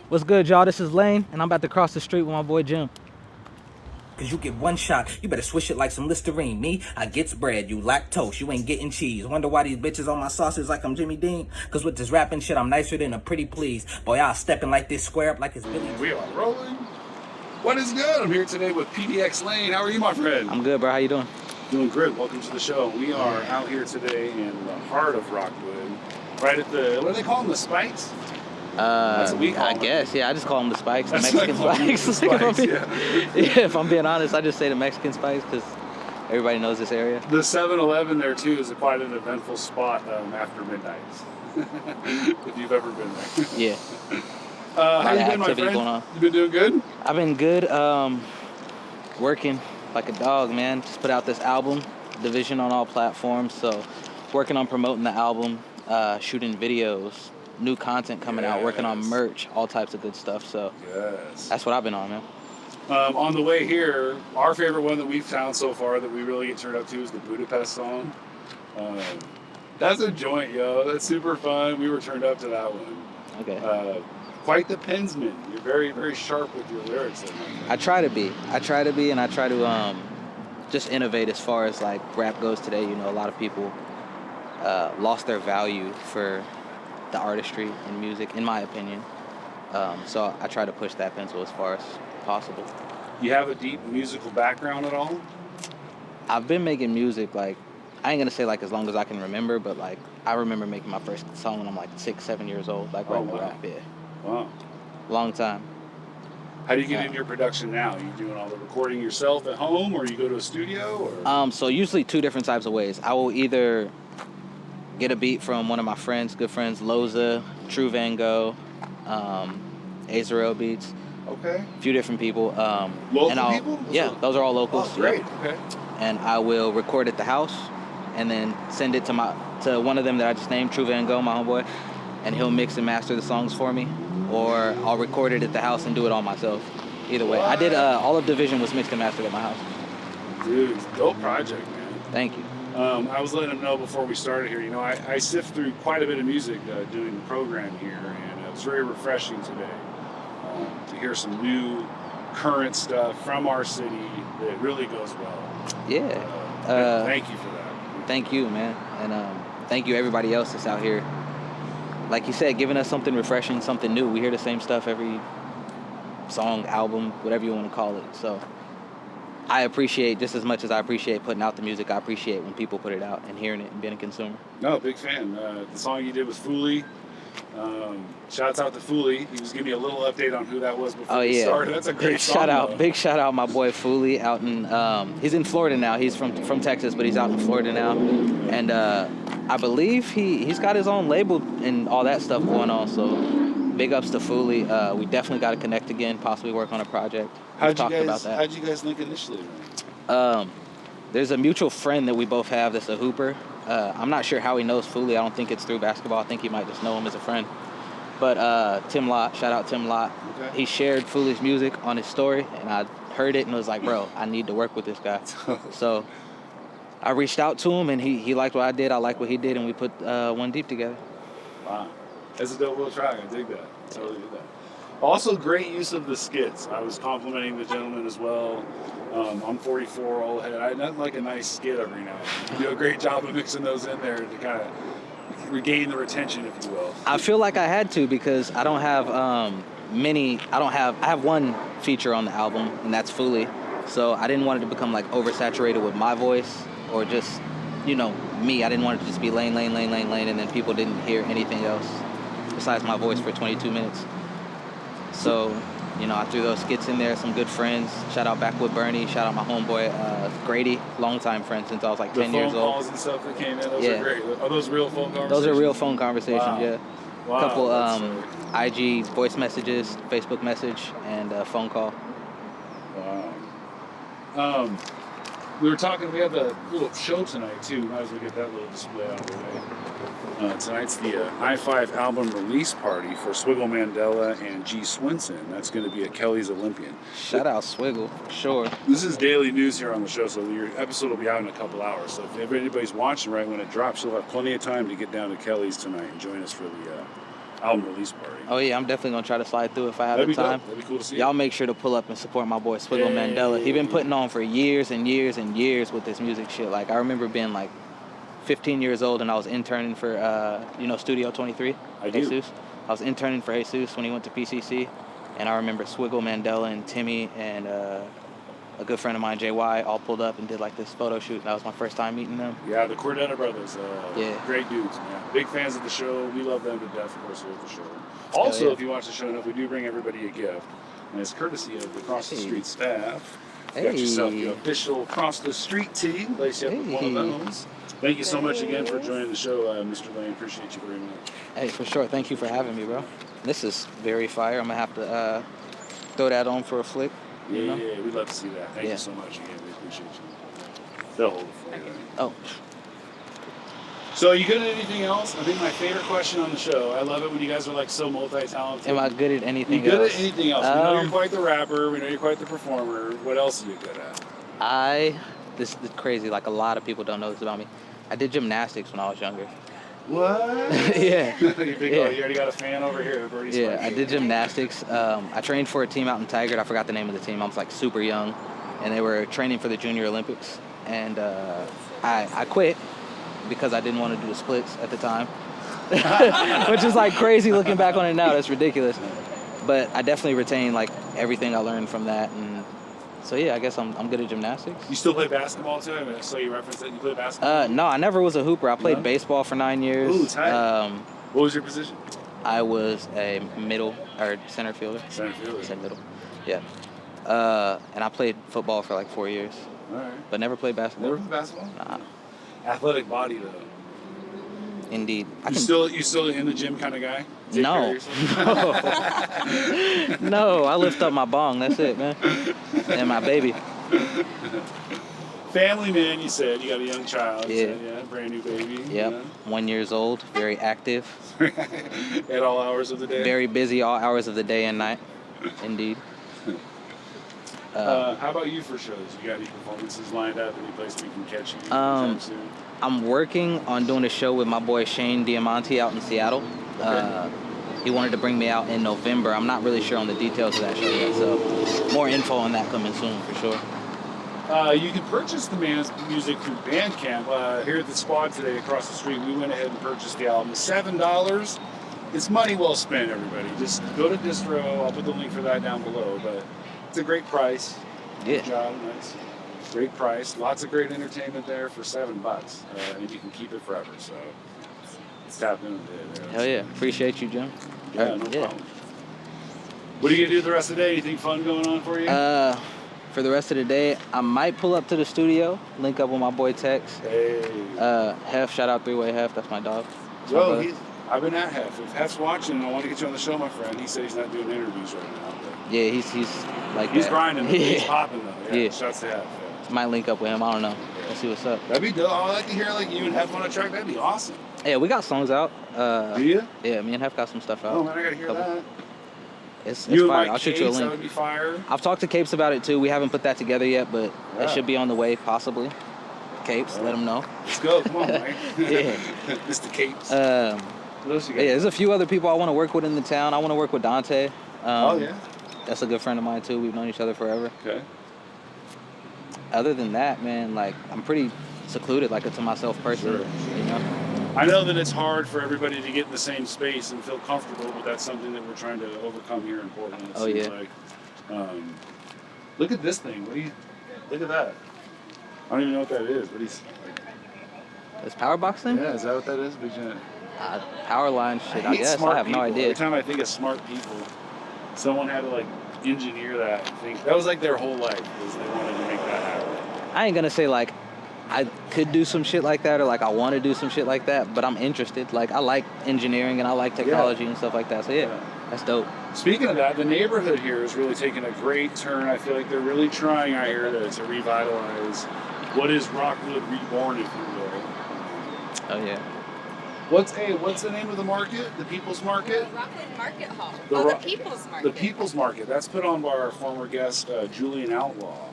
What's good, y'all? This is Laine, and I'm about to cross the street with my boy Jim. Cause you get one shot, you better swish it like some Listerine. Me, I gets bread, you lactose, you ain't getting cheese. Wonder why these bitches on my sauces like I'm Jimmy Dean? Cause with this rapping shit, I'm nicer than a pretty please. Boy, I'll stepping like this square up like it's Billy. We are rolling. What is good? I'm here today with PDXLAINE. How are you, my friend? I'm good, bro. How you doing? Doing good. Welcome to the show. We are out here today in the heart of Rockwood, right at the, what do they call them, the Spikes? That's what we call them. I guess, yeah. I just call them the Spikes, the That's Mexican what I call them, Spikes. the Spikes, yeah. Yeah, if I'm being honest, I just say the Mexican Spikes because everybody knows this area. The 7-Eleven there, too, is quite an eventful spot after midnight, if you've ever been there. Yeah. How you been, my friend? Going on. You been doing good? I've been good. Working like a dog, man. Just put out this album, Division on all platforms. So working on promoting the album, shooting videos, new content coming out, working on merch, all types of good stuff. So that's what I've been on, man. On the way here, our favorite one that we've found so far that we really get turned up to is the Budapest song. That's a joint, yo. That's super fun. We were turned up to that one. Okay. Quite the pensman. You're very, very sharp with your lyrics. I try to be, and I try to just innovate as far as like rap goes today. You know, a lot of people lost their value for the artistry in music, in my opinion. So I try to push that pencil as far as possible. You have a deep musical background at all? I've been making music, like, I ain't gonna say like as long as I can remember, but like I remember making my first song when I'm like 6, 7 years old, like writing rap, yeah. Wow. Long time. How do you get into your production now? Are you doing all the recording yourself at home, or you go to a studio? Or? So usually 2 different types of ways. I will either get a beat from one of my friends, good friends, Loza, True Van Gogh, Azrael Beats. Okay. A few different people. Local people? Yeah, those are all locals. Oh, great. Yep. Okay. And I will record at the house and then send it to one of them that I just named, True Van Gogh, my homeboy, and he'll mix and master the songs for me. Or I'll record it at the house and do it all myself. Either way. I did, all of Division was mixed and mastered at my house. Dude, dope project, man. Thank you. I was letting him know before we started here, you know, I sift through quite a bit of music doing the program here, and it was very refreshing today to hear some new, current stuff from our city that really goes well. Yeah. Thank you for that. Thank you, man. And thank you everybody else that's out here. Like you said, giving us something refreshing, something new. We hear the same stuff every song, album, whatever you want to call it. So I appreciate, just as much as I appreciate putting out the music, I appreciate when people put it out and hearing it and being a consumer. No, big fan. The song you did with Foolie. Shouts out to Foolie. He was giving me a little update on who that was before we started. That's a great song. Big shout out my boy Foolie out in he's in Florida now. He's from Texas, but he's out in Florida now. And I believe he's got his own label and all that stuff going on. So big ups to Foolie. We definitely got to connect again, possibly work on a project. How'd you guys link initially? There's a mutual friend that we both have that's a hooper. I'm not sure how he knows Foolie. I don't think it's through basketball. I think he might just know him as a friend. But Tim Lott, shout out Tim Lott. Okay. He shared Foolie's music on his story, and I heard it and was like, bro, I need to work with this guy. So I reached out to him, and he liked what I did. I liked what he did, and we put One Deep together. Wow. That's a dope little track. I dig that. Totally dig that. Also, great use of the skits. I was complimenting the gentleman as well. I'm 44, old head. I like a nice skit every now and then. You do a great job of mixing those in there to kind of regain the retention, if you will. I feel like I had to because I don't have I have one feature on the album, and that's Foolie. So I didn't want it to become like oversaturated with my voice or just, you know, me. I didn't want it to just be Laine, Laine, Laine, Laine, Laine, and then people didn't hear anything else besides my voice for 22 minutes. So, you know, I threw those skits in there, some good friends. Shout out Backwood Bernie, shout out my homeboy Grady, longtime friend since I was like 10 years old. The phone calls and stuff that came in, those are great. Are those real phone conversations? Those are real phone conversations, yeah. Wow. A couple IG voice messages, Facebook message, and a phone call. Wow. We were talking, we have a little show tonight too. Might as well get that little display out of the way. Tonight's the I-5 album release party for Swiggle Mandela and G. Swinson. That's going to be at Kelly's Olympian. Shout out Swiggle, sure. This is daily news here on the show, so your episode will be out in a couple hours. So if anybody's watching right when it drops, you'll have plenty of time to get down to Kelly's tonight and join us for album release party. Oh yeah, I'm definitely gonna try to slide through if I have That'd the be time. dope. That'd be cool to see. Y'all make sure to pull up and support my boy Swiggle Hey. Mandela. He been putting on for years and years and years with this music shit. Like I remember being like 15 years old and I was interning for Studio 23. I do. Jesus. I was interning for Jesus when he went to PCC, and I remember Swiggle Mandela and Timmy and a good friend of mine, JY, all pulled up and did like this photo shoot. That was my first time meeting them. Yeah, the Cordetta brothers. Yeah. Great dudes, man. Big fans of the show. We love them to death, of course, here at the show. Also, yeah. if you watch the show enough, we do bring everybody a gift. And it's courtesy of the Cross the Street staff. You got yourself the official Cross the Street tee. Lace you up with one of those. Thank you so much again for joining the show, Mr. Laine. Appreciate you very much. Hey, for sure. Thank you for having me, bro. This is very fire. I'm gonna have to throw that on for a flick. Yeah, we'd love to see that. Thank you so much again. We appreciate you. They'll hold it for you. Oh. So, are you good at anything else? I think my favorite question on the show. I love it when you guys are like so multi-talented. Am I good at anything You good else? at anything else? We know you're quite the rapper. We know you're quite the performer. What else are you good at? This is crazy. Like a lot of people don't know this about me. I did gymnastics when I was younger. What? Yeah. You already got a fan over here. Yeah, I did gymnastics. I trained for a team out in Tigard. I forgot the name of the team. I was like super young, and they were training for the Junior Olympics. And I quit because I didn't want to do the splits at the time, which is like crazy looking back on it now. That's ridiculous. But I definitely retained like everything I learned from that, and so yeah, I guess I'm good at gymnastics. You still play basketball too? I saw you reference that. You play basketball? No, I never was a hooper. I played baseball for 9 years. Ooh, tight. What was your position? I was a middle or center fielder. Center fielder. Said middle. Yeah. And I played football for like 4 years. All right. But never played basketball. Never played basketball? Nah. Athletic body though. Indeed. You still in the gym kind of guy? No. No, I lift up my bong. That's it, man. And my baby. Family man, you said. You got a young child. Yeah. Said, brand new baby. Yep. 1 year old. Very active. At all hours of the day. Very busy all hours of the day and night. Indeed. How about you for shows? You got any performances lined up? Any place we can catch you anytime soon? I'm working on doing a show with my boy Shane Diamante out in Seattle. Okay. He wanted to bring me out in November. I'm not really sure on the details of that show yet, so more info on that coming soon for sure. You can purchase the man's music through Bandcamp. Here at the Squad today across the street, we went ahead and purchased the album. $7. It's money well spent, everybody. Just go to Distro. I'll put the link for that down below. But it's a great price. Yeah. Good job. Nice. Great price. Lots of great entertainment there for $7. And you can keep it forever. So let's tap into it. Hell yeah. Appreciate you, Jim. Yeah, no problem. What are you going to do the rest of the day? Anything fun going on for you? For the rest of the day, I might pull up to the studio, link up with my boy Tex. Hey. Hef, shout out 3-Way Hef, that's my dog. Yo, I've been at Hef. If Hef's watching, I want to get you on the show, my friend. He said he's not doing interviews right now. But yeah, he's like he's that. grinding. Though. He's popping though. Yeah. Yeah. Shouts to Hef. Yeah. Might link up with him. I don't know. Let's see what's up. That'd be dope. I'd like to hear like you and Hef on a track. That'd be awesome. Yeah, we got songs out. Do you? Yeah, me and Hef got some stuff out. Oh man, I gotta hear that. It's You and fire. Mike I'll shoot you a Capes, that link. would be fire. I've talked to Capes about it too. We haven't put that together yet, but Yeah. it should be on the way possibly. Capes, let him know. Let's go. Come on, Mike. Yeah. Mr. Capes. What else you got? Yeah, there's a few other people I want to work with in the town. I want to work with Dante. Oh yeah. That's a good friend of mine too. We've known each other forever. Okay. Other than that, man, like I'm pretty secluded, like to myself personally. Sure. You know. I know that it's hard for everybody to get in the same space and feel comfortable, but that's something that we're trying to overcome here in Portland. It seems yeah. Like. Look at this thing. Look at that. I don't even know what that is. What he's like. This power box thing? Yeah, is that what that is? Big giant. Power line shit. I hate guess smart I have people. no idea. Every time I think of smart people, someone had to like engineer that thing. That was like their whole life was they wanted to make that happen. I ain't gonna say like I could do some shit like that or like I want to do some shit like that, but I'm interested. Like I like engineering and I like technology and stuff like that. So yeah, that's dope. Speaking of that, the neighborhood here is really taking a great turn. I feel like they're really trying out here to revitalize what is Rockwood reborn, if you will. Oh yeah. What's the name of the market? The People's Market? Rockwood Market Hall. The People's Market. The People's Market. That's put on by our former guest, Julian Outlaw.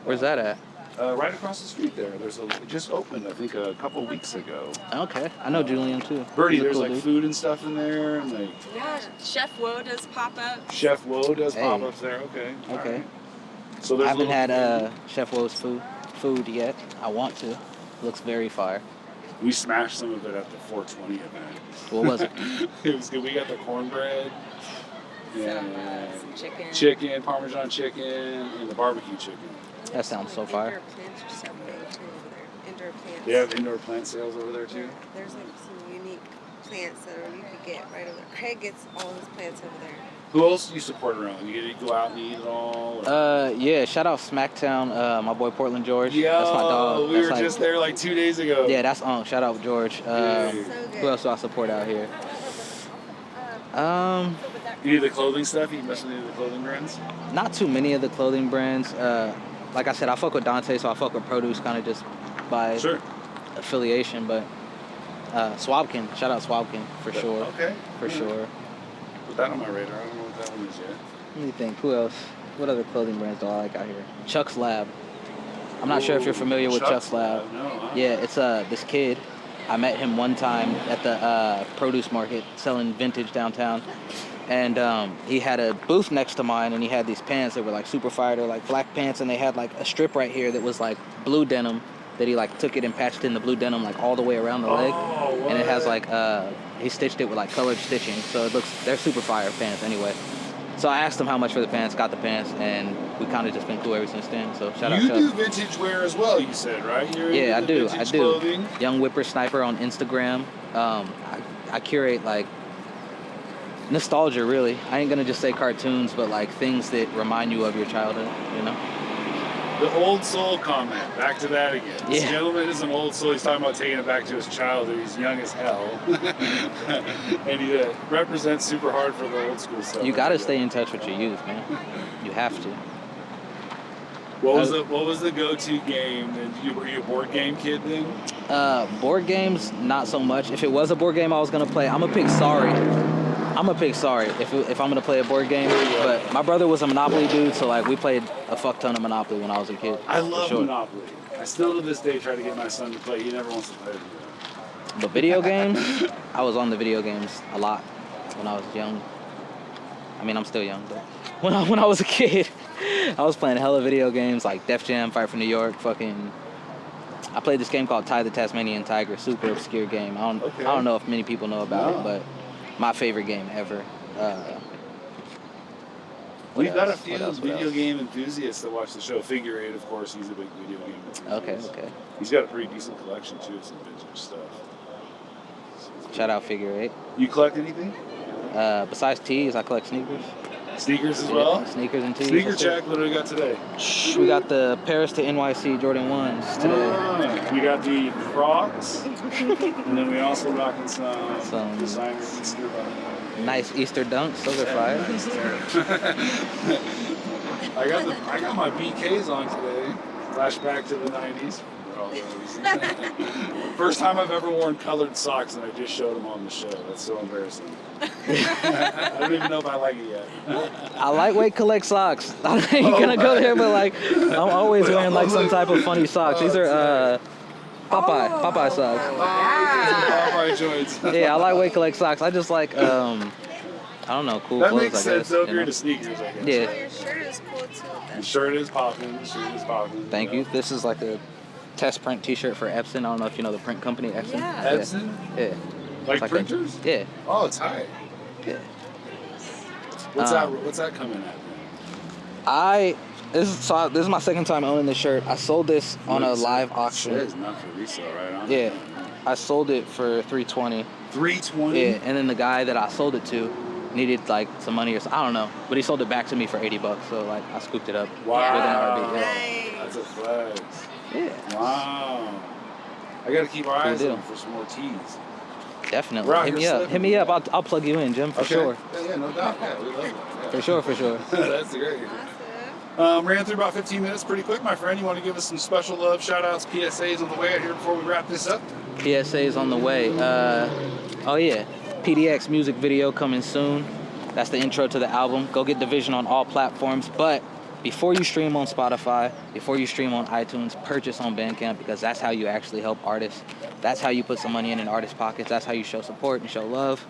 Where's that at? Right across the street there. It just opened, I think, a couple weeks ago. Okay, I know Julian too. Birdie, He's a there's cool like dude. food and stuff in there, and like Yeah, Chef Woe does pop-ups. Chef Woe does Hey. pop-ups there. Okay. All Okay. right. So I there's haven't had little- Chef Woe's food yet. I want to. Looks very fire. We smashed some of it at the 420 event. What was it? It was good. We got the cornbread, Some chicken. chicken, Parmesan chicken, and the barbecue chicken. That sounds so fire. Indoor plants are so big too over there. Indoor plants. They have indoor plant sales over there too. There's like some unique plants that you could get right over there. Craig gets all his plants over there. Who else do you support around? You get to go out and eat it all? Yeah, shout out Smacktown, my boy Portland George. Yo, That's my dog. we That's were like- just there like 2 days ago. Yeah, that's shout out George. So good. Who else do I support out here? Any of the clothing stuff? You mess with any of the clothing brands? Not too many of the clothing brands. Like I said, I fuck with Dante, so I fuck with produce kind of just by Sure. affiliation. But Swabkin, shout out Swabkin for sure. Okay. For sure. Put that on my radar. I don't know what that one is yet. Let me think. Who else? What other clothing brands do I like out here? Chuck's Lab. I'm not sure if you're familiar with Chuck's Lab. No. Yeah, it's this kid. I met him one time at the produce market selling vintage downtown. And he had a booth next to mine, and he had these pants that were like super fire. They're like black pants, and they had like a strip right here that was like blue denim that he like took it and patched in the blue denim like all the way around the leg. Oh, And it has what? like he stitched it with like colored stitching, so they're super fire pants anyway. So I asked him how much for the pants, got the pants, and we kind of just been cool ever since then. So shout out You Chuck. do vintage wear as well, you said, right? You're Yeah, I into do. the I vintage do. Clothing. Young Whippersniper on Instagram. I curate like nostalgia, really. I ain't gonna just say cartoons, but like things that remind you of your childhood. You know. The old soul comment. Back to that again. This Yeah. gentleman is an old soul. He's talking about taking it back to his childhood. He's young as hell. And he represents super hard for the old school stuff. You gotta stay in touch with your youth, man. You have to. What was the go-to game? And were you a board game kid then? Board games, not so much. If it was a board game I was gonna play, I'm gonna pick Sorry. If I'm gonna play a board game. But my brother was a Monopoly dude, so like we played a fuck ton of Monopoly when I was a kid. I for love sure. Monopoly. I still to this day try to get my son to play. He never wants to play with me. But video games, I was on the video games a lot when I was young. I mean, I'm still young, but when I was a kid, I was playing hella video games like Def Jam, Fight for New York, fucking. I played this game called Ty the Tasmanian Tiger, super obscure game. I don't know if many people know about it, but my favorite game ever. We've got a What few else? video game enthusiasts that watch the show. Figure Eight, of course, he's a big video game enthusiast. Okay. He's got a pretty decent collection too of some vintage stuff. Shout out Figure Eight. You collect anything? Besides tees, I collect sneakers. Sneakers as well? Sneakers and tees. Sneaker check, what do we got today? We got the Paris to NYC Jordan 1s today. We got the Crocs, and then we also rocking some designer Easter bunny. Nice Easter dunks. Those are fire. I got my BKs on today. Flashback to the 90s. First time I've ever worn colored socks, and I just showed them on the show. That's so embarrassing. I don't even know if I like it yet. I lightweight collect socks. I ain't gonna go there, but like I'm always wearing like some type of funny socks. These are Popeye socks. Popeye joints. Yeah, I lightweight collect socks. I just like I don't know, cool That clothes. makes I sense guess, though if you you're know? into sneakers, I guess. Yeah. Oh, your shirt is cool too. The shirt is popping. The shirt is popping. Thank you. This is like a test print T-shirt for Epson. I don't know if you know the print company Epson. Yeah. Epson? Yeah. Like It's printers? Yeah. Oh, it's high. Yeah. What's that coming at? This is my second time owning this shirt. I sold this on a live auction. It says not for resale, right? On Yeah. it. I sold it for $320. $320? Yeah, and then the guy that I sold it to needed like some money or something. I don't know, but he sold it back to me for $80. So like I scooped it up. Wow. Within RB. Yeah. That's Nice. a flex. Yeah. Wow. I gotta keep our eyes deal. on for some more teas. Definitely. We're out Hit me here up. slipping. Hit me up. I'll plug you in, Jim, for sure. Yeah, no doubt. Yeah, we love it. Yeah. For sure. That's great. Ran through about 15 minutes pretty quick, my friend. You want to give us some special love, shout outs, PSAs on the way out here before we wrap this up? PSA's on the way. Oh yeah, PDX music video coming soon. That's the intro to the album. Go get Division on all platforms. But before you stream on Spotify, before you stream on iTunes, purchase on Bandcamp, because that's how you actually help artists. That's how you put some money in an artist's pockets. That's how you show support and show love.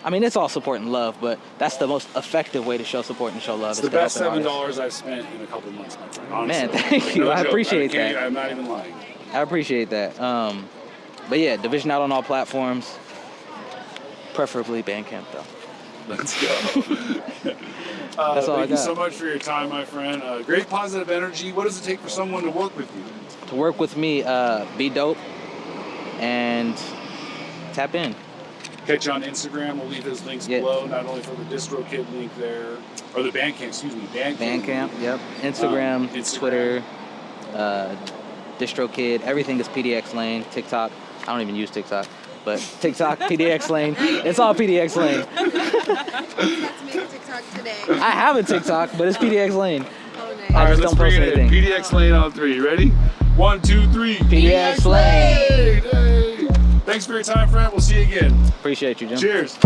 I mean, it's all support and love, but that's the most effective way to show support and show love. It's the best $7 I've spent in a couple months, my friend. Honestly. Man, thank you. No I joke. appreciate that. I'm not even lying. I appreciate that. But yeah, Division out on all platforms. Preferably Bandcamp, though. Let's go. That's all I Thank you got. so much for your time, my friend. Great positive energy. What does it take for someone to work with you? To work with me, be dope and tap in. Catch you on Instagram. We'll leave his links below, not only for the DistroKid link there, or the Bandcamp, excuse me, Bandcamp, yep. Instagram, Twitter, DistroKid, everything is PDXLAINE. TikTok, I don't even use TikTok, but TikTok, PDXLAINE, it's all PDXLAINE. You have to make a TikTok today. I have a TikTok, but it's PDXLAINE. Oh, nice. I All right, just let's don't bring post it in. anything. PDXLAINE on 3. Ready? 1, 2, 3. PDXLAINE. Hey! Thanks for your time, friend. We'll see you again. Appreciate you, Jim. Cheers.